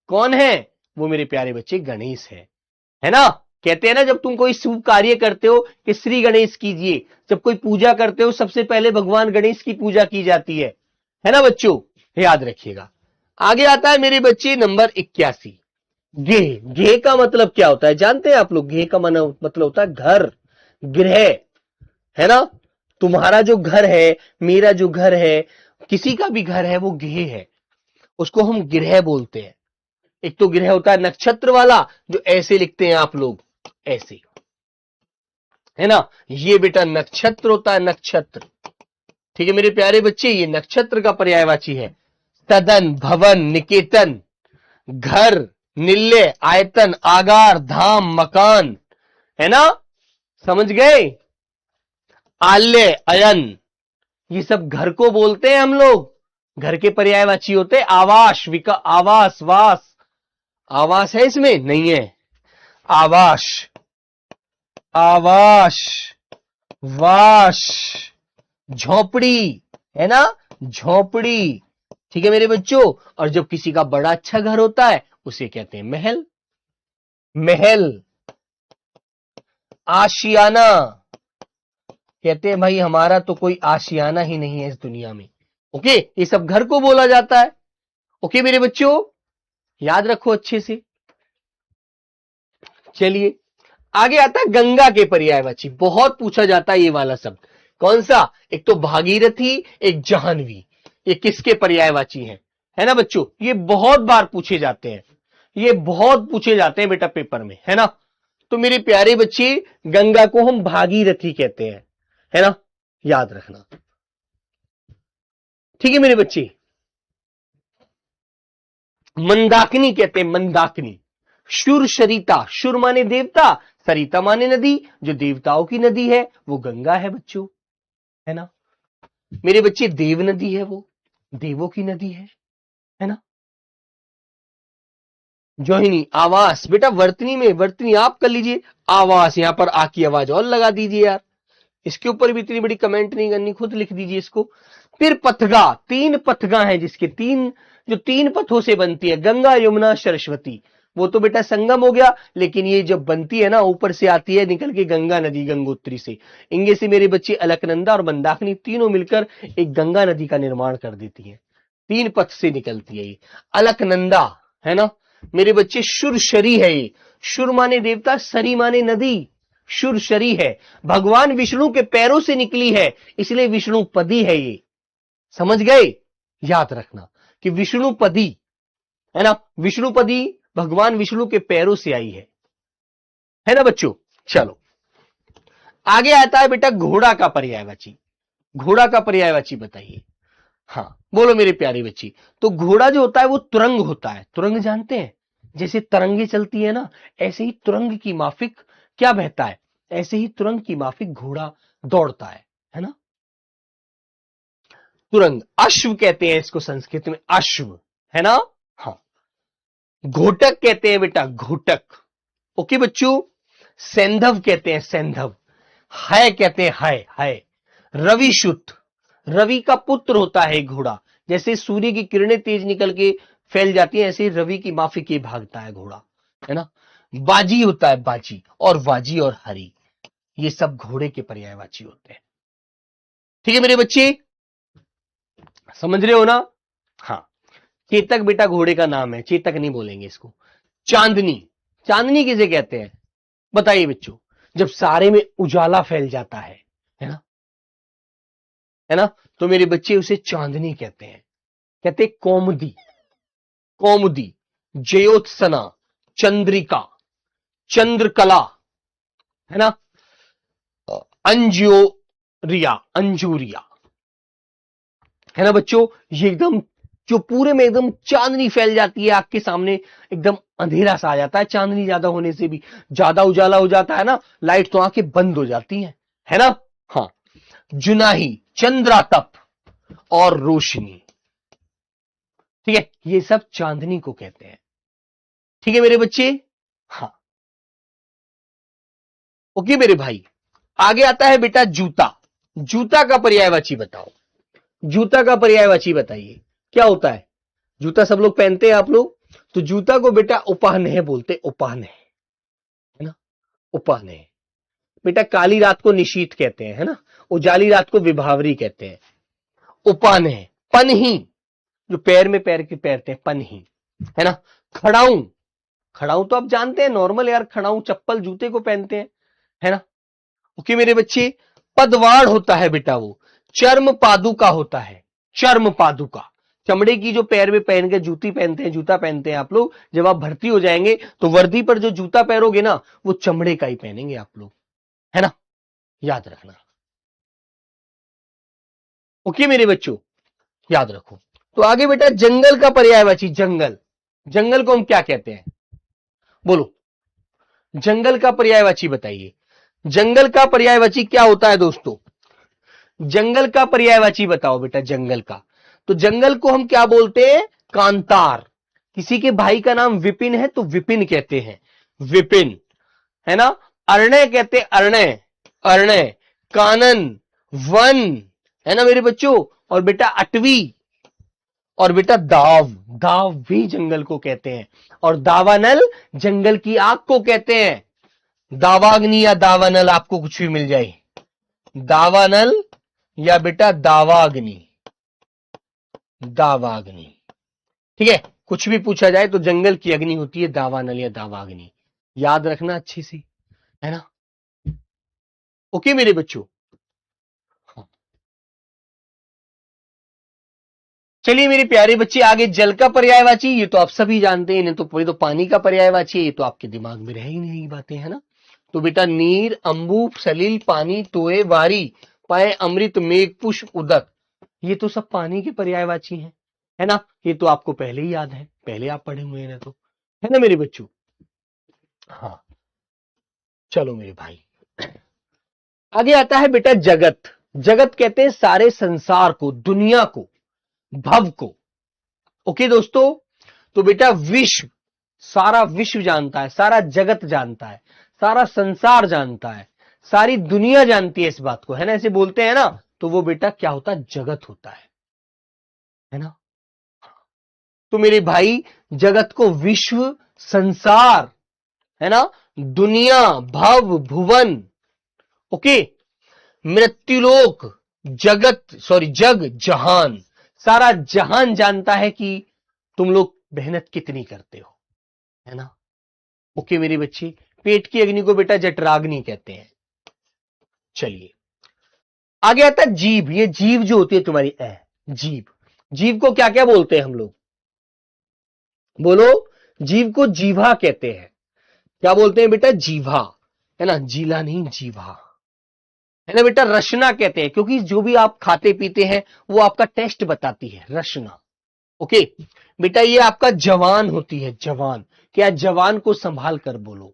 कौन है? वो मेरे प्यारे बच्चे गणेश है ना। कहते हैं ना, जब तुम कोई शुभ कार्य करते हो कि श्री गणेश कीजिए, जब कोई पूजा करते हो सबसे पहले भगवान गणेश की पूजा की जाती है ना बच्चों, याद रखिएगा। आगे आता है मेरे बच्चे नंबर 81, गेह। गेह का मतलब क्या होता है जानते हैं आप लोग? गेह का मतलब होता है घर, गृह, है ना। तुम्हारा जो घर है, मेरा जो घर है, किसी का भी घर है, वो गेह है, उसको हम गृह बोलते हैं। एक तो गृह होता है नक्षत्र वाला, जो ऐसे लिखते हैं आप लोग, ऐसे, है ना। ये बेटा नक्षत्र होता है, नक्षत्र, ठीक है मेरे प्यारे बच्चे, ये नक्षत्र का पर्यायवाची है। सदन, भवन, निकेतन, घर, निल्य, आयतन, आगार, धाम, मकान, है ना, समझ गए। आल्य, अयन, ये सब घर को बोलते हैं हम लोग। घर के पर्यायवाची होते हैं आवास, आवास, वास, आवास है इसमें? नहीं है। आवास, आवास, वास, झोपड़ी, है ना, झोपड़ी, ठीक है मेरे बच्चों। और जब किसी का बड़ा अच्छा घर होता है उसे कहते हैं महल, महल। आशियाना, कहते हैं भाई हमारा तो कोई आशियाना ही नहीं है इस दुनिया में, ओके। ये सब घर को बोला जाता है, ओके मेरे बच्चों, याद रखो अच्छे से। चलिए आगे आता है गंगा के पर्यायवाची, बहुत पूछा जाता है ये वाला शब्द। कौन सा? एक तो भागीरथी, एक जाह्नवी, ये किसके पर्यायवाची हैं? है ना बच्चों, ये बहुत बार पूछे जाते हैं, ये बहुत पूछे जाते हैं बेटा पेपर में, है ना। तो मेरे प्यारे बच्चे, गंगा को हम भागीरथी कहते हैं, है ना, याद रखना, ठीक है मेरे बच्चे। मंदाकिनी कहते हैं, मंदाकिनी। शुर सरिता, शुर माने देवता, सरिता माने नदी, जो देवताओं की नदी है वो गंगा है बच्चों, है ना मेरे बच्चे। देव नदी है वो, देवों की नदी है ना। जोहिनी, आवास बेटा, वर्तनी में, वर्तनी आप कर लीजिए, आवास, यहां पर आ की आवाज और लगा दीजिए यार, इसके ऊपर भी इतनी बड़ी कमेंट नहीं करनी, खुद लिख दीजिए इसको। फिर पथगा, तीन पथगा हैं जिसके तीन, जो 3 पथों से बनती है, गंगा यमुना सरस्वती, वो तो बेटा संगम हो गया, लेकिन ये जब बनती है ना ऊपर से आती है निकल के गंगा नदी गंगोत्री से, इनके से मेरे बच्चे अलकनंदा और मंदाकिनी तीनों मिलकर एक गंगा नदी का निर्माण कर देती है। 3 पथ से निकलती है ये अलकनंदा, है ना मेरे बच्चे। शुरशरी है ये, शुर माने देवता, शरी माने नदी, शुरशरी है, भगवान विष्णु के पैरों से निकली है, इसलिए विष्णुपदी है ये। समझ गए? याद रखना कि विष्णुपदी, है ना, विष्णुपदी भगवान विष्णु के पैरों से आई है ना बच्चों। चलो आगे आता है बेटा घोड़ा का पर्यायवाची। घोड़ा का पर्यायवाची बताइए। हाँ बोलो मेरे प्यारे बच्ची। तो घोड़ा जो होता है वो तुरंग होता है। तुरंग जानते हैं? जैसे तरंगे चलती है ना, ऐसे ही तुरंग की माफिक क्या बहता है, ऐसे ही तुरंग की माफिक घोड़ा दौड़ता है ना। तुरंग, अश्व कहते हैं इसको संस्कृत में, अश्व, है ना। हाँ घोटक कहते हैं बेटा, घोटक। ओके बच्चों। सैंधव कहते हैं, सैंधव। है कहते हैं, है। रविशुत, रवि का पुत्र होता है घोड़ा। जैसे सूर्य की किरणें तेज निकल के फैल जाती है, ऐसे रवि की माफिक भागता है घोड़ा, है ना। बाजी होता है, बाजी, और वाजी और हरी, ये सब घोड़े के पर्यायवाची होते हैं। ठीक है मेरे बच्चे, समझ रहे हो ना। हाँ चेतक बेटा घोड़े का नाम है, चेतक नहीं बोलेंगे इसको। चांदनी, चांदनी किसे कहते हैं बताइए बच्चों? जब सारे में उजाला फैल जाता है ना, है ना, तो मेरे बच्चे उसे चांदनी कहते हैं। कहते कौमुदी, कौमुदी, जयोत्सना, चंद्रिका, चंद्रकला, है ना, अंजोरिया, अंजूरिया, है ना बच्चों। ये एकदम जो पूरे में एकदम चांदनी फैल जाती है आपके सामने, एकदम अंधेरा सा आ जाता है। चांदनी ज्यादा होने से भी ज्यादा उजाला हो जाता है ना, लाइट तो आंखें बंद हो जाती हैं, है ना। हाँ जुनाही, चंद्रातप और रोशनी, ठीक है, ये सब चांदनी को कहते हैं। ठीक है मेरे बच्चे। हाँ ओके मेरे भाई। आगे आता है बेटा जूता। जूता का पर्यायवाची बताओ। जूता का पर्यायवाची बताइए क्या होता है। जूता सब लोग पहनते हैं आप लोग, तो जूता को बेटा उपाहनह बोलते, उपाहनह, है ना, उपाहनह। बेटा काली रात को निशीथ कहते हैं, है ना, उजाली रात को विभावरी कहते हैं। उपाहनह, पनही, जो पैर में पैर के पहनते हैं, पनही, है ना। खड़ाऊ, खड़ाऊ तो आप जानते हैं नॉर्मल यार, खड़ाऊ चप्पल जूते को पहनते हैं, है ना। ओके मेरे बच्चे। पदवाड़ होता है बेटा वो, चर्म पादुका होता है, चर्म पादुका, चमड़े की जो पैर में पहन के जूती पहनते हैं, जूता पहनते हैं आप लोग। जब आप भर्ती हो जाएंगे तो वर्दी पर जो जूता पहनोगे ना, वो चमड़े का ही पहनेंगे आप लोग, है ना, याद रखना। ओके मेरे बच्चों, याद रखो। तो आगे बेटा जंगल का पर्यायवाची, जंगल। जंगल को हम क्या कहते हैं बोलो? जंगल का पर्यायवाची बताइए। जंगल का पर्यायवाची क्या होता है दोस्तों? जंगल का पर्यायवाची बताओ बेटा, जंगल का। तो जंगल को हम क्या बोलते हैं? कांतार। किसी के भाई का नाम विपिन है तो विपिन कहते हैं, विपिन, है ना। अरण्य कहते हैं, अरण्य, अरण्य, कानन, वन, है ना मेरे बच्चों। और बेटा अटवी, और बेटा दाव, दाव भी जंगल को कहते हैं। और दावानल जंगल की आग को कहते हैं। दावाग्नि या दावानल, आपको कुछ भी मिल जाए, दावानल या बेटा दावाग्नि, दावाग्नि, ठीक है। कुछ भी पूछा जाए तो जंगल की अग्नि होती है दावानल या दावाग्नि, याद रखना अच्छे से, है ना। ओके मेरे बच्चों। हाँ। चलिए मेरे प्यारे बच्चे, आगे जल का पर्यायवाची, ये तो आप सभी जानते हैं, इन्हें तो पूरी तो पानी का पर्यायवाची है, ये तो आपके दिमाग में रह ही नहीं बातें, है ना। तो बेटा नीर, अंबूप, सलील, पानी, तोए, वारी, पाए, अमृत, मेघ, पुष्प, उदक, ये तो सब पानी के पर्यायवाची हैं, है ना। ये तो आपको पहले ही याद है, पहले आप पढ़े हुए हैं तो, है ना मेरे बच्चों। हाँ चलो मेरे भाई, आगे आता है बेटा जगत। जगत कहते हैं सारे संसार को, दुनिया को, भव को। ओके दोस्तों। तो बेटा विश्व, सारा विश्व जानता है, सारा जगत जानता है, सारा संसार जानता है, सारी दुनिया जानती है इस बात को, है ना, ऐसे बोलते हैं ना, तो वो बेटा क्या होता है? जगत होता है ना। तो मेरे भाई जगत को विश्व, संसार, है ना, दुनिया, भव, भुवन, ओके, मृत्युलोक, जग, जहान, सारा जहान जानता है कि तुम लोग मेहनत कितनी करते हो, है ना। ओके मेरे बच्चे, पेट की अग्नि को बेटा जठराग्नि कहते हैं। चलिए आगे आता है जीभ। ये जीभ जो होती है तुम्हारी जीभ, जीभ को क्या क्या बोलते हैं हम लोग, बोलो। जीभ को जीभा कहते हैं। क्या बोलते हैं बेटा, जीभा, है ना, जीला नहीं, जीभा, है ना बेटा। रचना कहते हैं, क्योंकि जो भी आप खाते पीते हैं वो आपका टेस्ट बताती है, रचना। ओके बेटा, ये आपका जवान होती है, जवान, क्या जवान को संभाल कर बोलो,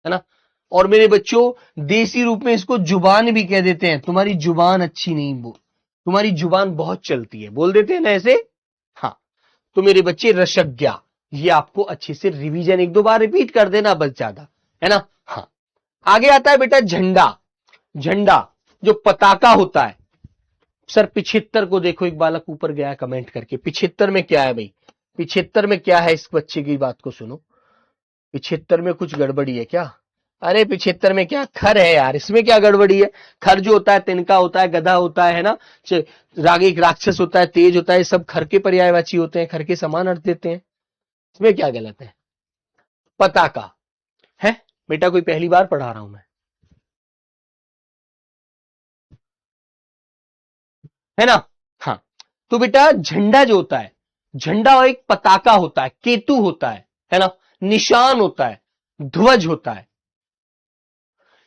है ना। और मेरे बच्चों, देसी रूप में इसको जुबान भी कह देते हैं। तुम्हारी जुबान अच्छी नहीं, बोल, तुम्हारी जुबान बहुत चलती है, बोल देते हैं ना ऐसे। हाँ, तो मेरे बच्चे रसज्ञा, ये आपको अच्छे से रिवीजन एक दो बार रिपीट कर देना, बस ज्यादा, है ना। हाँ, आगे आता है बेटा झंडा। झंडा जो पताका होता है। सर 75 को देखो, एक बालक ऊपर गया कमेंट करके, 75 में क्या है भाई, 75 में क्या है, इस बच्चे की बात को सुनो। 75 में कुछ गड़बड़ी है क्या? अरे 75 में क्या, खर है यार, इसमें क्या गड़बड़ी है। खर जो होता है, तिनका होता है, गधा होता है ना, रागी राक्षस होता है, तेज होता है, सब खर के पर्यायवाची होते हैं, खर के समान अर्थ देते हैं, इसमें क्या गलत है। पताका है बेटा, कोई पहली बार पढ़ा रहा हूं मैं, है ना। हाँ, तो बेटा झंडा जो होता है, झंडा एक पताका होता है, केतु होता है ना, निशान होता है, ध्वज होता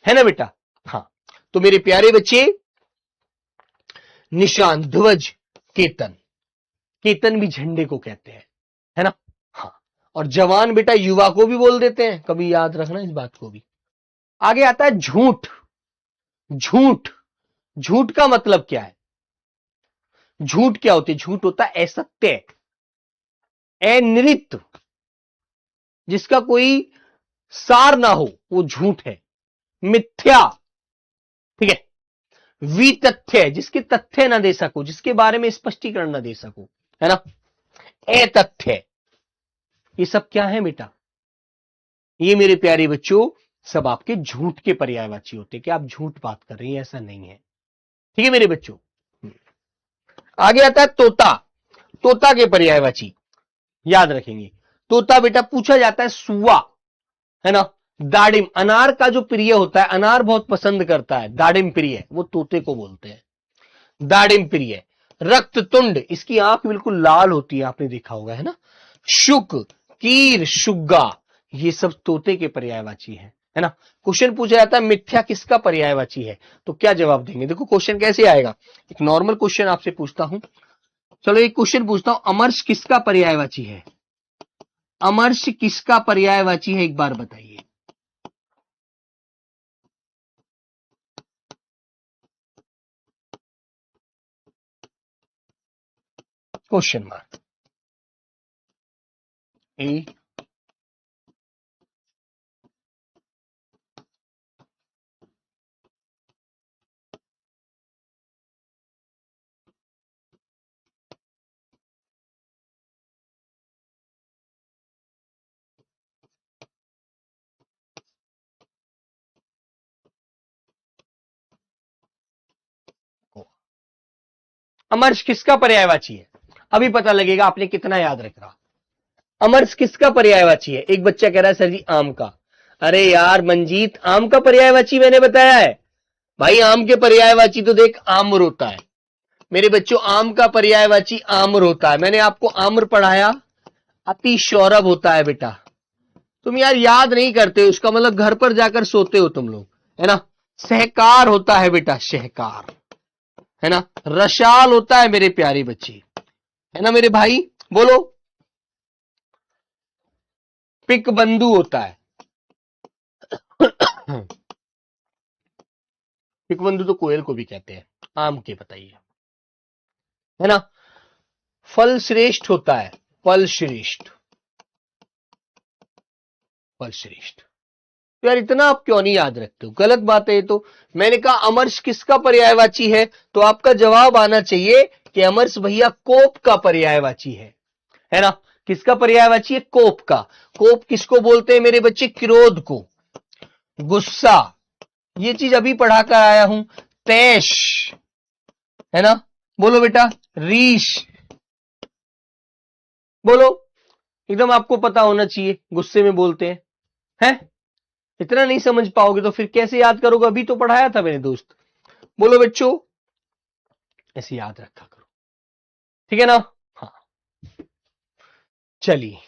है ना बेटा। हाँ, तो मेरे प्यारे बच्चे, निशान, ध्वज, केतन, केतन भी झंडे को कहते हैं, है ना। हाँ, और जवान बेटा युवा को भी बोल देते हैं, कभी याद रखना इस बात को भी। आगे आता है झूठ। झूठ, झूठ का मतलब क्या है, झूठ क्या होती है, झूठ होता है असत्य, अनृत, जिसका कोई सार ना हो, वो झूठ है। मिथ्या, ठीक है। वितथ्य, जिसके तथ्य ना दे सको, जिसके बारे में स्पष्टीकरण ना दे सको, है ना। अतथ्य, ये सब क्या है बेटा, ये मेरे प्यारे बच्चों सब आपके झूठ के पर्यायवाची होते हैं, कि आप झूठ बात कर रही हैं, ऐसा नहीं है, ठीक है मेरे बच्चों। आगे आता है तोता। तोता के पर्यायवाची याद रखेंगे। तोता बेटा पूछा जाता है सुआ, है ना। दाडिम, अनार का जो प्रिय होता है, अनार बहुत पसंद करता है, दाडिम प्रिय, वो तोते को बोलते हैं, दाडिम प्रिय। रक्ततुंड, इसकी आंख बिल्कुल लाल होती है, आपने देखा होगा, है ना। शुक, कीर, शुग्गा, ये सब तोते के पर्यायवाची है ना। क्वेश्चन पूछा जाता है मिथ्या किसका पर्यायवाची है, तो क्या जवाब देंगे। देखो क्वेश्चन कैसे आएगा, एक नॉर्मल क्वेश्चन आपसे पूछता हूं, चलो एक क्वेश्चन पूछता हूं, अमर्ष किसका पर्यायवाची है, अमर्ष किसका पर्यायवाची है, एक बार बताइए। क्वेश्चन मार्क ए, अमर्ष किसका पर्यायवाची है, अभी पता लगेगा आपने कितना याद रख रहा। अमर्ष किसका पर्यायवाची है, एक बच्चा कह रहा है सर जी आम का। अरे यार मंजीत, आम का पर्यायवाची मैंने बताया है भाई, आम के पर्यायवाची तो देख आम्र होता है मेरे बच्चों, आम का पर्यायवाची आम्र होता है, मैंने आपको आम्र पढ़ाया, अति सौरभ होता है बेटा। तुम यार याद नहीं करते, उसका मतलब घर पर जाकर सोते हो तुम लोग, है ना। सहकार होता है बेटा, सहकार, है ना। रसाल होता है मेरे प्यारे बच्चे, है ना मेरे भाई, बोलो। पिक बंधु होता है पिक बंधु तो कोयल को भी कहते हैं, आम के बताइए, है ना। फल श्रेष्ठ होता है, फल श्रेष्ठ, फल श्रेष्ठ। तो यार इतना आप क्यों नहीं याद रखते हो, गलत बात है ये तो। मैंने कहा अमर्ष किसका पर्यायवाची है, तो आपका जवाब आना चाहिए कि अमर्ष भैया कोप का पर्यायवाची है ना। किसका पर्यायवाची है? कोप का। कोप किसको बोलते हैं मेरे बच्चे? क्रोध को। गुस्सा, ये चीज अभी पढ़ा कर आया हूं। तैश, है ना? बोलो बेटा। रीश, बोलो। एकदम आपको पता होना चाहिए गुस्से में बोलते हैं। इतना नहीं समझ पाओगे तो फिर कैसे याद करोगे? अभी तो पढ़ाया था मेरे दोस्त। बोलो बच्चों, ऐसे याद रखा करो, ठीक है ना? हाँ, चलिए।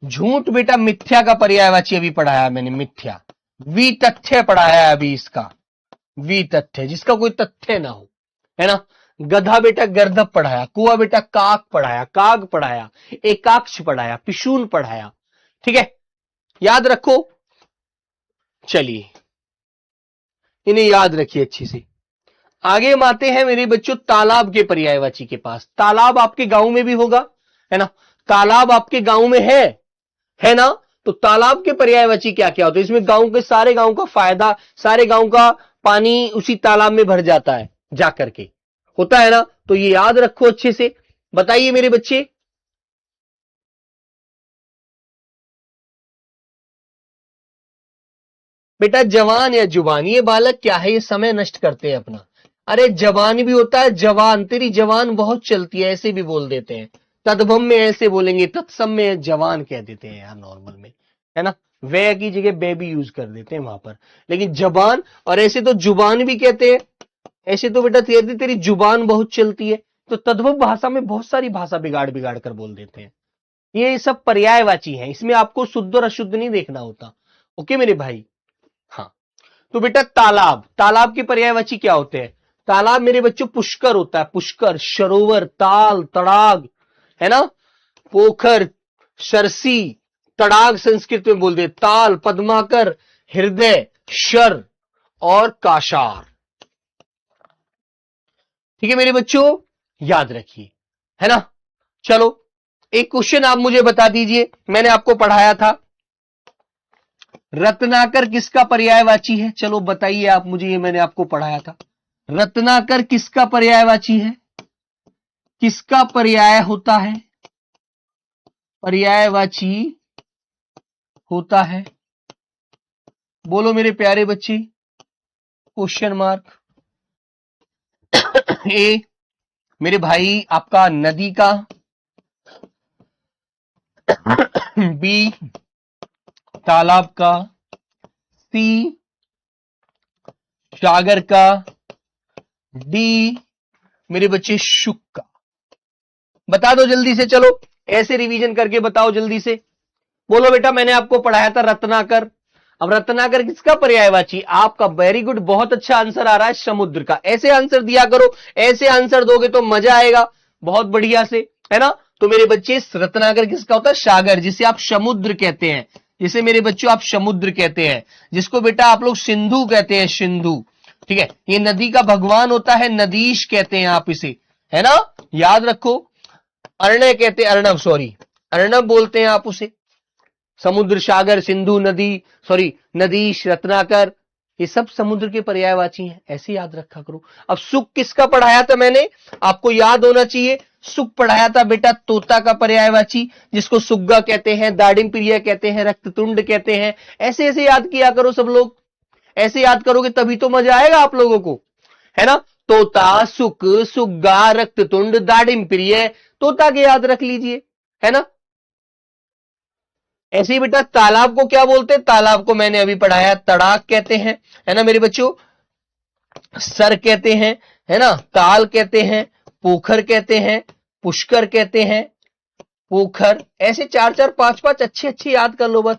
झूठ बेटा मिथ्या का पर्यायवाची अभी पढ़ाया मैंने, मिथ्या। वितथ्य पढ़ाया है अभी इसका, वितथ्य, जिसका कोई तथ्य ना हो, है ना? गधा बेटा गर्दभ पढ़ाया, कुआ बेटा काक पढ़ाया, काग पढ़ाया, एकाक्ष पढ़ाया, पिशून पढ़ाया, ठीक है? याद रखो। चलिए, इन्हें याद रखिए अच्छे से। आगे हम आते हैं मेरे बच्चों तालाब के पर्यायवाची के पास। तालाब आपके गांव में भी होगा, है ना? तालाब आपके गांव में है ना? तो तालाब के पर्यायवाची क्या क्या होते हैं? इसमें गांव के सारे गांव का फायदा, सारे गांव का पानी उसी तालाब में भर जाता है जाकर के, होता है ना? तो ये याद रखो अच्छे से। बताइए मेरे बच्चे। बेटा जवान या जुबान, ये बालक क्या है? ये समय नष्ट करते हैं अपना। अरे जवान भी होता है, जवान, तेरी जवान बहुत चलती है, ऐसे भी बोल देते हैं। तद्भव में ऐसे बोलेंगे, तत्सम में जवान कह देते हैं यार नॉर्मल में, है ना? वे की जगह बे भी यूज कर देते हैं वहां पर, लेकिन जबान, और ऐसे तो जुबान भी कहते हैं। ऐसे तो बेटा तेरी जुबान बहुत चलती है, तो तद्भव भाषा में बहुत सारी भाषा बिगाड़ बिगाड़ कर बोल देते हैं। ये सब पर्यायवाची है, इसमें आपको शुद्ध और अशुद्ध नहीं देखना होता। ओके मेरे भाई? हाँ। तो बेटा तालाब, तालाब के पर्यायवाची क्या होते हैं? तालाब मेरे बच्चों पुष्कर होता है, पुष्कर, सरोवर, ताल, तड़ाग, है ना? पोखर, सरसी, तड़ाग संस्कृत में बोल दे, ताल, पद्माकर, हृदय, शर और काशार। ठीक है मेरे बच्चों, याद रखिए, है ना? चलो, एक क्वेश्चन आप मुझे बता दीजिए, मैंने आपको पढ़ाया था, रत्नाकर किसका पर्यायवाची है? चलो बताइए आप मुझे, ये मैंने आपको पढ़ाया था। रत्नाकर किसका पर्यायवाची है? किसका पर्याय होता है? पर्यायवाची होता है, बोलो मेरे प्यारे बच्चे। Question mark. ए मेरे भाई आपका नदी का, बी तालाब का, सी सागर का, डी मेरे बच्चे शुक का। बता दो जल्दी से, चलो ऐसे रिवीजन करके बताओ जल्दी से। बोलो बेटा, मैंने आपको पढ़ाया था रत्नाकर। अब रत्नाकर किसका पर्यायवाची? आपका वेरी गुड, बहुत अच्छा आंसर आ रहा है, समुद्र का। ऐसे आंसर दिया करो, ऐसे आंसर दोगे तो मजा आएगा बहुत बढ़िया से, है ना? तो मेरे बच्चे रत्नाकर किसका होता है? सागर, जिसे आप समुद्र कहते हैं, जिसे मेरे बच्चों आप समुद्र कहते हैं, जिसको बेटा आप लोग सिंधु कहते हैं, सिंधु। ठीक है, ये नदी का भगवान होता है, नदीश कहते हैं आप इसे, है ना? याद रखो। अर्णय कहते हैं, अर्णव, सॉरी, अर्णव बोलते हैं आप उसे। समुद्र, सागर, सिंधु, नदी, सॉरी नदीश, रत्नाकर, ये सब समुद्र के पर्यायवाची हैं, ऐसे याद रखा करो। अब सुख किसका पढ़ाया था मैंने? आपको याद होना चाहिए। सुख पढ़ाया था बेटा तोता का पर्यायवाची, जिसको सुग्गा कहते हैं, दाडिम प्रिय कहते हैं, रक्ततुंड कहते हैं। ऐसे ऐसे याद किया करो सब लोग, ऐसे याद करोगे तभी तो मजा आएगा आप लोगों को, है ना? तोता, सुख, सुग्गा, रक्ततुंड, दाडिम प्रिय, तोता के याद रख लीजिए, है ना? ऐसे ही बेटा तालाब को क्या बोलते हैं? तालाब को मैंने अभी पढ़ाया, तड़ाक कहते हैं, है ना मेरे बच्चों? सर कहते हैं, है ना? ताल कहते हैं, पोखर कहते हैं, पुष्कर कहते हैं, पोखर। ऐसे चार चार पांच पांच अच्छे अच्छे याद कर लो बस,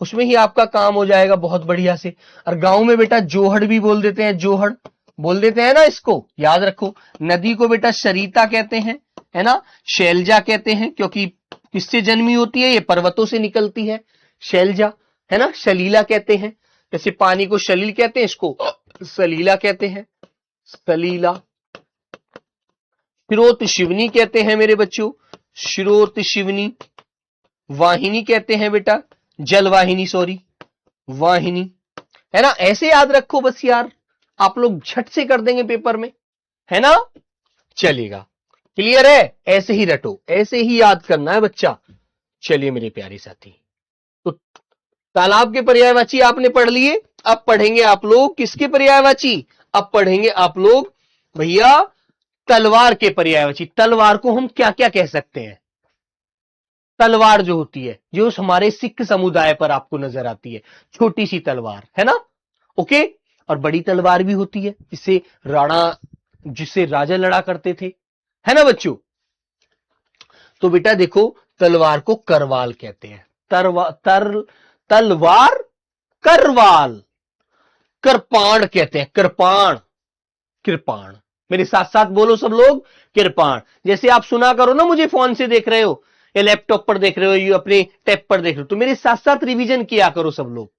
उसमें ही आपका काम हो जाएगा बहुत बढ़िया से। और गांव में बेटा जोहड़ भी बोल देते हैं, जोहड़ बोल देते हैं ना, इसको याद रखो। नदी को बेटा सरिता कहते हैं, है ना? शैलजा कहते हैं, क्योंकि किससे जन्मी होती है? ये पर्वतों से निकलती है, शैलजा, है ना? सलीला कहते हैं, जैसे पानी को सलील कहते हैं, इसको सलीला कहते हैं, सलीला। श्रोत शिवनी कहते हैं मेरे बच्चों, श्रोत शिवनी। वाहिनी कहते हैं बेटा, जलवाहिनी, सॉरी वाहिनी, है ना? ऐसे याद रखो बस यार, आप लोग झट से कर देंगे पेपर में, है ना? चलेगा। क्लियर है? ऐसे ही रटो, ऐसे ही याद करना है बच्चा। चलिए मेरे प्यारे साथी, तो तालाब के पर्यायवाची आपने पढ़ लिए। अब पढ़ेंगे आप लोग किसके पर्यायवाची? अब पढ़ेंगे आप लोग भैया तलवार के पर्यायवाची। तलवार को हम क्या क्या कह सकते हैं? तलवार जो होती है, जो हमारे सिख समुदाय पर आपको नजर आती है, छोटी सी तलवार है ना, ओके। और बड़ी तलवार भी होती है जिससे राजा लड़ा करते थे, है ना बच्चों। तो बेटा देखो, तलवार को करवाल कहते हैं। तलवार करवाल। कृपाण कहते हैं, कृपाण। कृपाण, मेरे साथ साथ बोलो सब लोग, कृपाण। जैसे आप सुना करो ना, मुझे फोन से देख रहे हो या लैपटॉप पर देख रहे हो या अपने टैब पर देख रहे हो, तो मेरे साथ साथ रिवीजन किया करो सब लोग,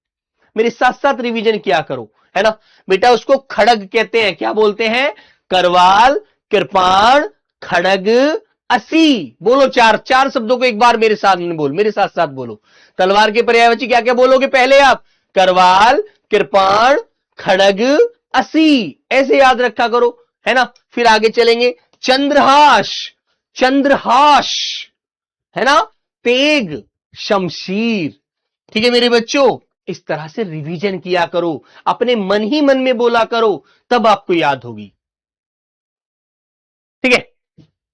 मेरे साथ साथ रिवीजन किया करो, है ना बेटा। उसको खड़ग कहते हैं। क्या बोलते हैं? करवाल, कृपाण, खड़ग, असी। बोलो, चार चार शब्दों को एक बार मेरे साथ बोल, मेरे साथ साथ बोलो। तलवार के पर्यायवाची क्या क्या बोलोगे पहले आप? करवाल, कृपाण, खड़ग, असी। ऐसे याद रखा करो, है ना। फिर आगे चलेंगे। चंद्रहास, चंद्रहास, है ना। तेग, शमशीर। ठीक है मेरे बच्चों, इस तरह से रिवीजन किया करो, अपने मन ही मन में बोला करो, तब आपको याद होगी। ठीक है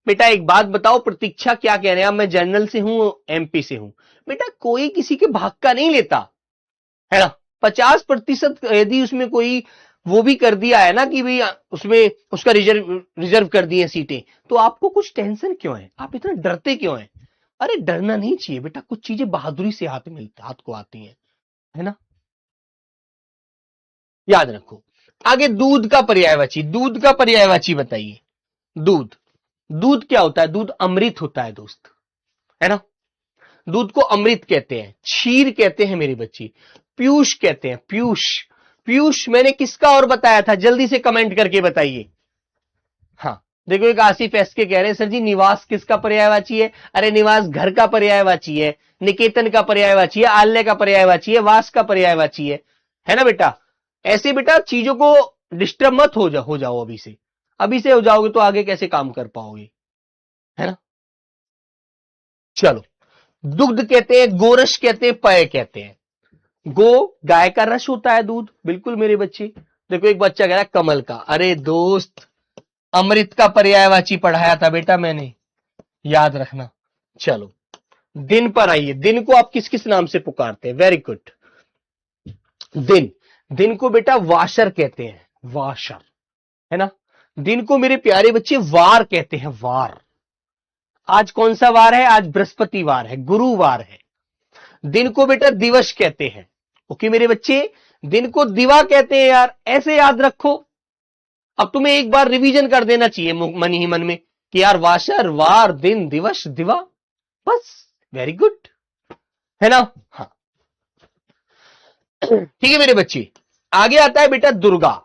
बेटा, एक बात बताओ, प्रतीक्षा क्या कह रहे हैं? मैं जनरल से हूं, एमपी से हूं। बेटा कोई किसी के भाग का नहीं लेता, है ना। 50% यदि उसमें कोई वो भी कर दिया है ना कि भाई उसमें उसका रिजर्व रिजर्व कर दिए सीटें, तो आपको कुछ टेंशन क्यों है? आप इतना डरते क्यों हैं? अरे डरना नहीं चाहिए बेटा, कुछ चीजें बहादुरी से हाथ को आती हैं, है ना। याद रखो। आगे दूध का पर्यायवाची, दूध का पर्यायवाची बताइए। दूध, दूध क्या होता है? दूध अमृत होता है दोस्त, है ना। दूध को अमृत कहते हैं, क्षीर कहते हैं मेरी बच्ची, पीयूष कहते हैं, पीयूष। पीयूष मैंने किसका और बताया था? जल्दी से कमेंट करके बताइए। हाँ देखो, एक आसिफ एस के कह रहे हैं सर जी निवास किसका पर्यायवाची है? अरे निवास घर का पर्यायवाची है, निकेतन का पर्यायवाची है, आल्य का पर्यायवाची है, वास का पर्यायवाची है ना बेटा। ऐसे बेटा चीजों को डिस्टर्ब मत हो जाओ अभी से हो जाओगे तो आगे कैसे काम कर पाओगे, है ना। चलो, दुग्ध कहते हैं, गोरस कहते हैं, पय कहते हैं। गो गाय का रस होता है, दूध, बिल्कुल मेरे बच्चे। देखो एक बच्चा कह रहा है कमल का। अरे दोस्त, अमृत का पर्यायवाची पढ़ाया था बेटा मैंने, याद रखना। चलो, दिन पर आइए। दिन को आप किस किस नाम से पुकारते हैं? Very good. दिन, दिन को बेटा वाशर कहते हैं, वाशर, है ना। दिन को मेरे प्यारे बच्चे वार कहते हैं, वार। आज कौन सा वार है? आज बृहस्पतिवार है, गुरुवार है। दिन को बेटा दिवस कहते हैं, ओके मेरे बच्चे। दिन को दिवा कहते हैं यार, ऐसे याद रखो। अब तुम्हें एक बार रिवीजन कर देना चाहिए मन ही मन में कि यार वाशर, वार, दिन, दिवस, दिवा, बस। वेरी गुड, है ना। हाँ ठीक है मेरे बच्चे। आगे आता है बेटा दुर्गा।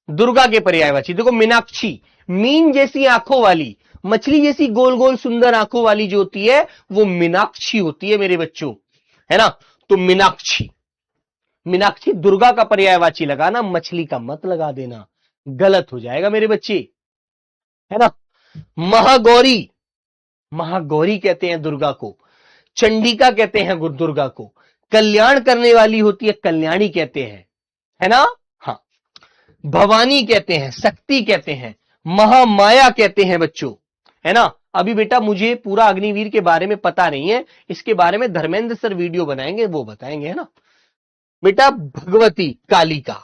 दुर्गा के पर्यायवाची देखो, मीनाक्षी, मीन जैसी आंखों वाली, मछली जैसी गोल गोल सुंदर आंखों वाली जो होती है वो मीनाक्षी होती है मेरे बच्चों, है ना। तो मीनाक्षी, मीनाक्षी दुर्गा का पर्यायवाची लगाना, मछली का मत लगा देना, गलत हो जाएगा मेरे बच्चे, है ना। महागौरी, महागौरी कहते हैं दुर्गा को। चंडिका कहते हैं दुर्गा को। कल्याण करने वाली होती है, कल्याणी कहते हैं, है ना। हाँ, भवानी कहते हैं, शक्ति कहते हैं, महामाया कहते हैं बच्चों, है ना। अभी बेटा मुझे पूरा अग्निवीर के बारे में पता नहीं है, इसके बारे में धर्मेंद्र सर वीडियो बनाएंगे, वो बताएंगे, है ना। बेटा भगवती, कालिका,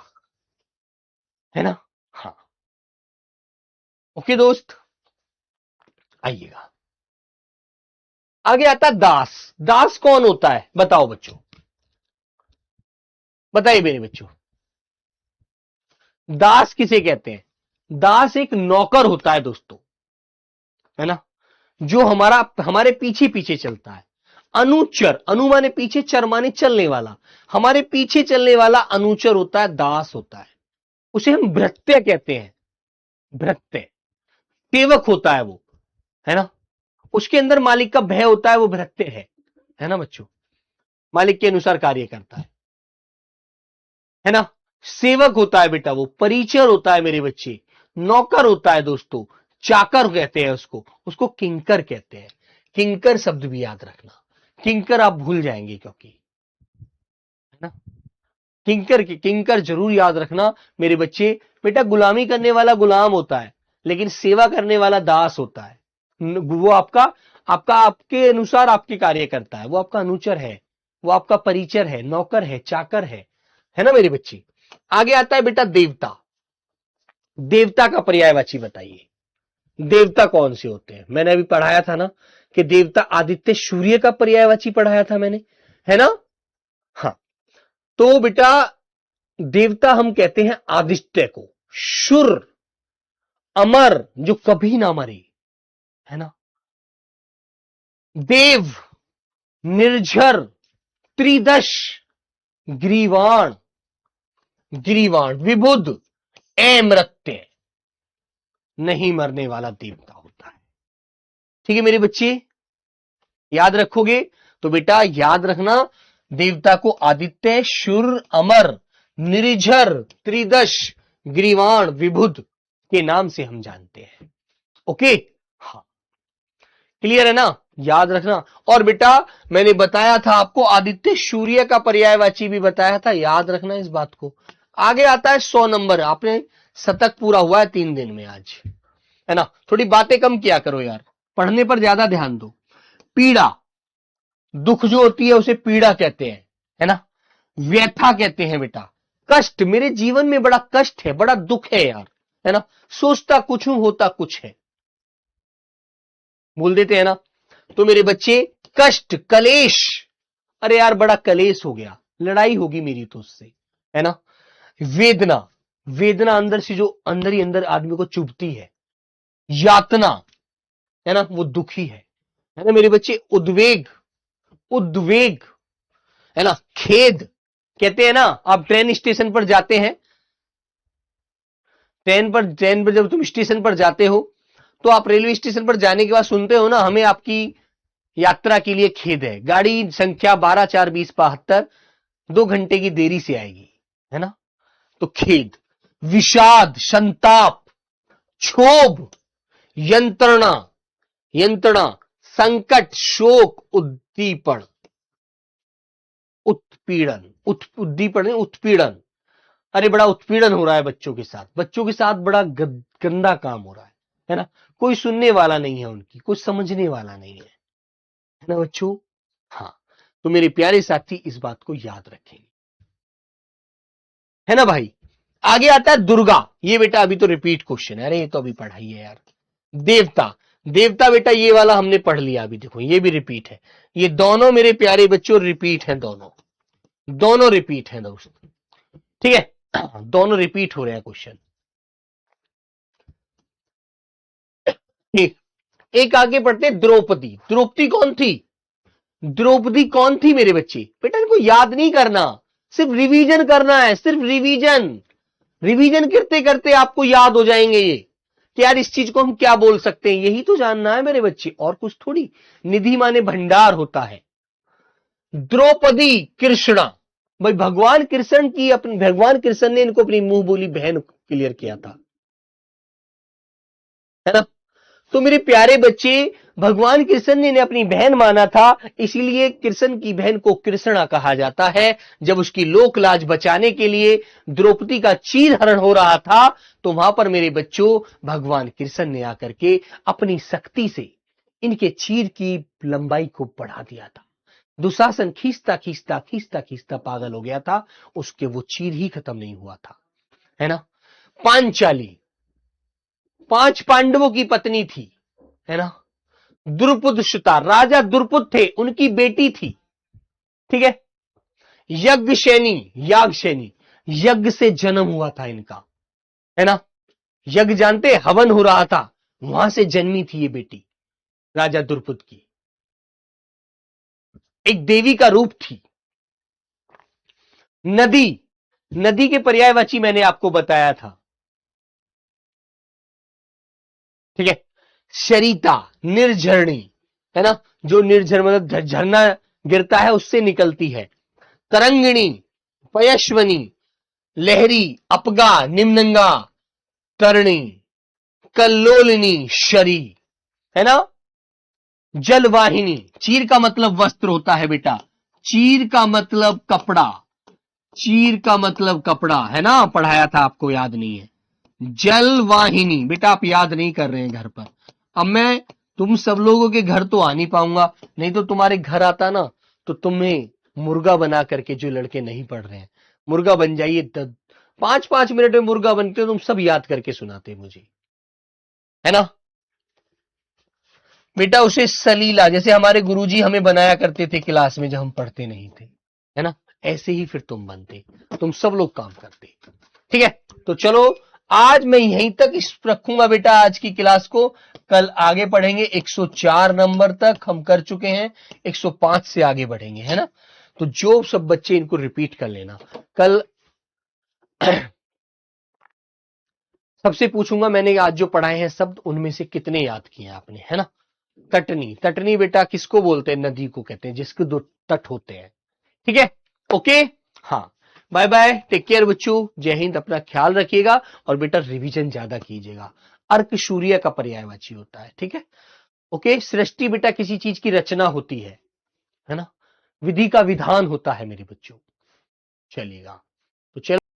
है ना। हाँ ओके दोस्त, आइएगा। आगे आता दास। दास कौन होता है बताओ बच्चों, बताइए मेरे बच्चों। दास किसे कहते हैं? दास एक नौकर होता है दोस्तों, है ना, जो हमारे पीछे पीछे चलता है। अनुचर, अनु माने पीछे, चर माने चलने वाला, हमारे पीछे चलने वाला अनुचर होता है, दास होता है। उसे हम भृत्य कहते हैं, भृत्य। सेवक होता है वो, है ना। उसके अंदर मालिक का भय होता है, वो भृत्य है ना बच्चों। मालिक के अनुसार कार्य करता है ना। सेवक होता है बेटा वो, परिचर होता है मेरे बच्चे, नौकर होता है दोस्तों, चाकर कहते हैं उसको, उसको किंकर कहते हैं। किंकर शब्द भी याद रखना, किंकर आप भूल जाएंगे क्योंकि, है ना, किंकर जरूर याद रखना मेरे बच्चे। बेटा गुलामी करने वाला गुलाम होता है, लेकिन सेवा करने वाला दास होता है। वो आपका आपका आपके अनुसार आपके कार्य करता है, वो आपका अनुचर है, वो आपका परिचर है, नौकर है, चाकर है ना मेरे बच्चे। आगे आता है बेटा देवता। देवता का पर्यायवाची बताइए, देवता कौन से होते हैं? मैंने अभी पढ़ाया था ना कि देवता आदित्य सूर्य का पर्यायवाची पढ़ाया था मैंने, है ना। हाँ, तो बेटा देवता हम कहते हैं आदित्य को, शुर अमर जो कभी ना मरे, है ना, देव निर्झर त्रिदश ग्रीवाण, ग्रीवाण विबुध अमृत्य, नहीं मरने वाला देवता होता है। ठीक है मेरे बच्चे, याद रखोगे तो बेटा याद रखना, देवता को आदित्य शुर अमर निर्झर त्रिदश ग्रीवाण विबुध के नाम से हम जानते हैं। ओके, हाँ क्लियर है ना, याद रखना। और बेटा मैंने बताया था आपको आदित्य सूर्य का पर्यायवाची भी बताया था, याद रखना इस बात को। आगे आता है 100 नंबर, आपने शतक पूरा हुआ है 3 दिन में आज, है ना। थोड़ी बातें कम किया करो यार, पढ़ने पर ज्यादा ध्यान दो। पीड़ा, दुख जो होती है उसे पीड़ा कहते हैं, है ना। व्यथा कहते हैं बेटा, कष्ट, मेरे जीवन में बड़ा कष्ट है, बड़ा दुख है यार, है ना, सोचता कुछ हूं होता कुछ है, बोल देते हैं ना। तो मेरे बच्चे कष्ट, कलेश, अरे यार बड़ा कलेश हो गया, लड़ाई होगी मेरी तो उससे, है ना। वेदना, वेदना अंदर से जो अंदर ही अंदर आदमी को चुभती है। यातना, है ना, वो दुखी है ना मेरे बच्चे। उद्वेग, उद्वेग, है ना। खेद, कहते हैं ना, आप ट्रेन स्टेशन पर जाते हैं, ट्रेन पर जब तुम स्टेशन पर जाते हो तो आप रेलवे स्टेशन पर जाने के बाद सुनते हो ना, हमें आपकी यात्रा के लिए खेद है, गाड़ी संख्या 12/4/20/72 2 घंटे की देरी से आएगी, है ना। तो खेद, विषाद, संताप, क्षोभ, यंत्रणा, यंत्रणा, संकट, शोक, उद्दीपन, उत्पीड़न, उद्दीपन नहीं उत्पीड़न। अरे बड़ा उत्पीड़न हो रहा है बच्चों के साथ, बच्चों के साथ बड़ा गंदा काम हो रहा है ना। कोई सुनने वाला नहीं है उनकी, कोई समझने वाला नहीं है ना बच्चों। हाँ, तो मेरे प्यारे साथी इस बात को याद रखेंगे, है ना भाई। आगे आता है दुर्गा, ये बेटा अभी तो रिपीट क्वेश्चन है, अरे ये तो अभी पढ़ाई है यार। देवता, देवता बेटा ये वाला हमने पढ़ लिया, अभी देखो ये भी रिपीट है, ये दोनों मेरे प्यारे बच्चों रिपीट हैं, दोनों दोनों रिपीट हैं दोस्त, ठीक है, दोनों रिपीट हो रहे हैं क्वेश्चन। एक आगे पढ़ते द्रौपदी। द्रौपदी कौन थी? द्रौपदी कौन थी मेरे बच्चे? बेटा इनको याद नहीं करना, सिर्फ रिवीजन करना है, सिर्फ रिवीजन। रिवीजन करते करते आपको याद हो जाएंगे ये कि यार इस चीज को हम क्या बोल सकते हैं, यही तो जानना है मेरे बच्चे, और कुछ थोड़ी। निधि माने भंडार होता है। द्रौपदी कृष्णा, भाई भगवान कृष्ण की, अपनी भगवान कृष्ण ने इनको अपनी मुंह बोली बहन क्लियर किया था, है ना। तो मेरे प्यारे बच्चे भगवान कृष्ण ने अपनी बहन माना था, इसीलिए कृष्ण की बहन को कृष्णा कहा जाता है। जब उसकी लोक लाज बचाने के लिए द्रौपदी का चीर हरण हो रहा था, तो वहां पर मेरे बच्चों भगवान कृष्ण ने आकर के अपनी शक्ति से इनके चीर की लंबाई को बढ़ा दिया था। दुशासन खींचता खींचता खींचता खींचता पागल हो गया था, उसके वो चीर ही खत्म नहीं हुआ था, है ना। पांचाली 5 पांडवों की पत्नी थी, है ना। द्रुपद सुता, राजा द्रुपद थे, उनकी बेटी थी, ठीक है। यज्ञसेनी, यागसेनी, यज्ञ से जन्म हुआ था इनका, है ना। यज्ञ जानते, हवन हो रहा था, वहां से जन्मी थी ये बेटी राजा द्रुपद की, एक देवी का रूप थी। नदी, नदी के पर्यायवाची मैंने आपको बताया था, ठीक है। शरीता, निर्झरणी, है ना, जो निर्झर मतलब झरना गिरता है उससे निकलती है। तरंगिणी, पयश्वनी, लहरी, अपगा, निम्नंगा, तरणी, कल्लोलिनी शरी, है ना। जलवाहिनी, चीर का मतलब वस्त्र होता है बेटा, चीर का मतलब कपड़ा, चीर का मतलब कपड़ा, है ना, पढ़ाया था आपको, याद नहीं है। जलवाहिनी, बेटा आप याद नहीं कर रहे हैं घर पर। अब मैं तुम सब लोगों के घर तो आ नहीं पाऊंगा, नहीं तो तुम्हारे घर आता ना तो तुम्हें मुर्गा बना करके, जो लड़के नहीं पढ़ रहे हैं, मुर्गा बन जाइए, 5-5 मिनट में मुर्गा बनते हो तुम, सब याद करके सुनाते मुझे, है ना। बेटा उसे सलीला, जैसे हमारे गुरुजी हमें बनाया करते थे क्लास में जब हम पढ़ते नहीं थे, है ना, ऐसे ही फिर तुम बनते, तुम सब लोग काम करते। ठीक है, तो चलो आज मैं यहीं तक इस रखूंगा बेटा आज की क्लास को, कल आगे पढ़ेंगे। 104 नंबर तक हम कर चुके हैं, 105 से आगे बढ़ेंगे, है ना। तो जो सब बच्चे इनको रिपीट कर लेना कल। सबसे पूछूंगा मैंने आज जो पढ़ाए हैं शब्द, उनमें से कितने याद किए आपने, है ना। तटनी, तटनी बेटा किसको बोलते हैं, नदी को कहते हैं जिसके 2 तट होते हैं। ठीक है, ओके, हाँ, बाय बाय, टेक केयर बच्चों, जय हिंद, अपना ख्याल रखिएगा और बेटा रिवीजन ज्यादा कीजिएगा। अर्क सूर्य का पर्यायवाची होता है, ठीक है। ओके, सृष्टि बेटा किसी चीज की रचना होती है ना। विधि का विधान होता है मेरे बच्चों, चलिएगा।